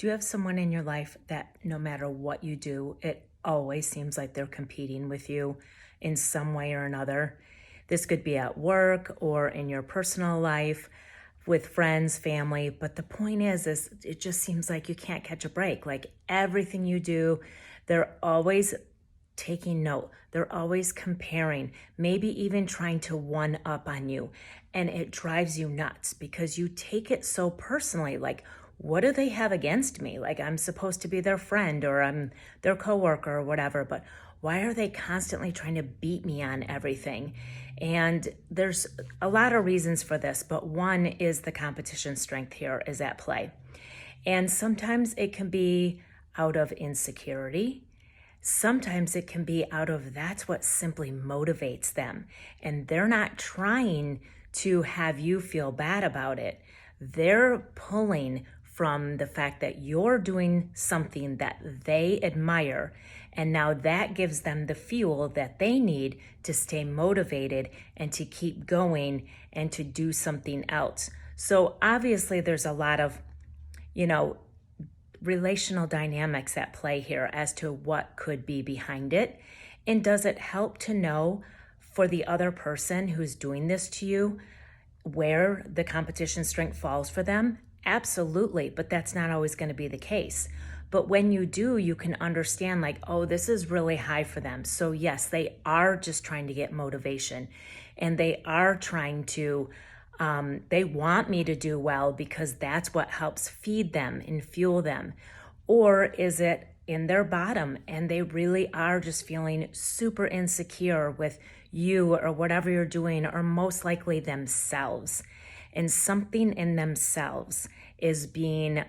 Do you have someone in your life that no matter what you do, it always seems like they're competing with you in some way or another? This could be at work or in your personal life with friends, family, but the point is it just seems like you can't catch a break. Like everything you do, they're always taking note. They're always comparing, maybe even trying to one up on you. And it drives you nuts because you take it so personally. Like, what do they have against me? Like, I'm supposed to be their friend or I'm their coworker or whatever, but why are they constantly trying to beat me on everything? And there's a lot of reasons for this, but one is the competition strength here is at play. And sometimes it can be out of insecurity. Sometimes it can be out of that's what simply motivates them. And they're not trying to have you feel bad about it. They're pulling from the fact that you're doing something that they admire. And now that gives them the fuel that they need to stay motivated and to keep going and to do something else. So obviously, there's a lot of, you know, relational dynamics at play here as to what could be behind it. And does it help to know for the other person who's doing this to you where the competition strength falls for them? Absolutely, but that's not always going to be the case. But when you do, you can understand like, oh, this is really high for them. So yes, they are just trying to get motivation and they are trying to they want me to do well because that's what helps feed them and fuel them. Or is it in their bottom and they really are just feeling super insecure with you or whatever you're doing, or most likely themselves. And something in themselves is being,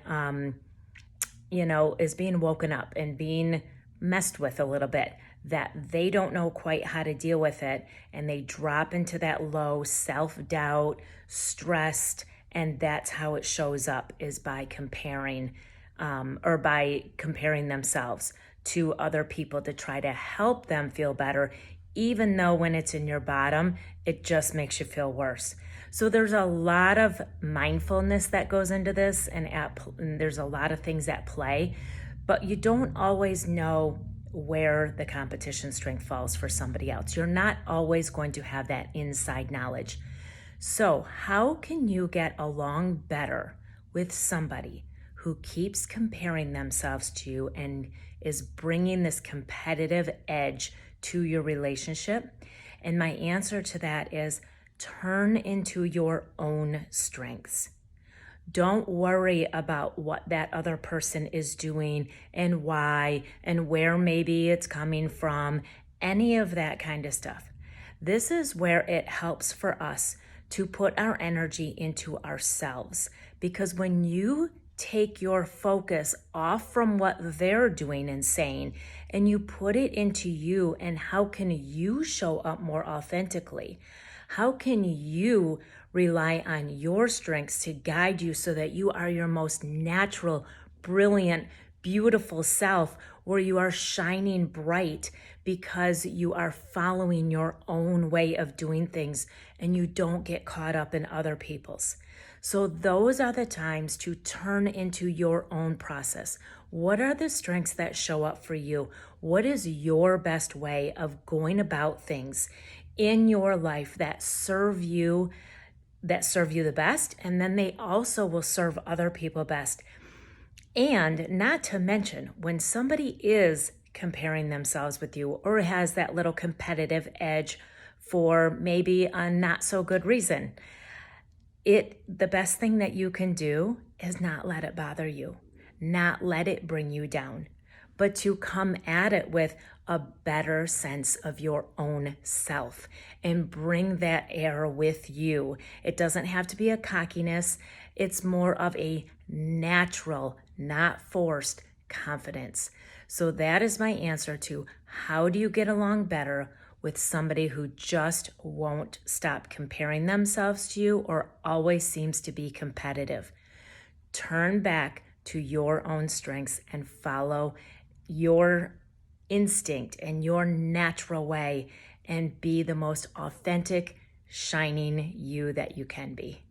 is being woken up and being messed with a little bit, that they don't know quite how to deal with it. And they drop into that low self-doubt, stressed, and that's how it shows up is by comparing or by comparing themselves to other people to try to help them feel better, even though when it's in your bottom, it just makes you feel worse. So there's a lot of mindfulness that goes into this, and there's a lot of things at play, but you don't always know where the competition strength falls for somebody else. You're not always going to have that inside knowledge. So how can you get along better with somebody who keeps comparing themselves to you and is bringing this competitive edge to your relationship? And my answer to that is turn into your own strengths. Don't worry about what that other person is doing and why and where maybe it's coming from, any of that kind of stuff. This is where it helps for us to put our energy into ourselves, because when you take your focus off from what they're doing and saying and you put it into you and how can you show up more authentically, how can you rely on your strengths to guide you so that you are your most natural, brilliant, beautiful self, where you are shining bright because you are following your own way of doing things and you don't get caught up in other people's. So those are the times to turn into your own process. What are the strengths that show up for you? What is your best way of going about things in your life that serve you the best, and then they also will serve other people best? And not to mention, when somebody is comparing themselves with you or has that little competitive edge for maybe a not so good reason, the best thing that you can do is not let it bother you, not let it bring you down, but to come at it with a better sense of your own self and bring that air with you. It doesn't have to be a cockiness. It's more of a natural, not forced confidence. So that is my answer to how do you get along better with somebody who just won't stop comparing themselves to you or always seems to be competitive. Turn back to your own strengths and follow your instinct and your natural way and be the most authentic, shining you that you can be.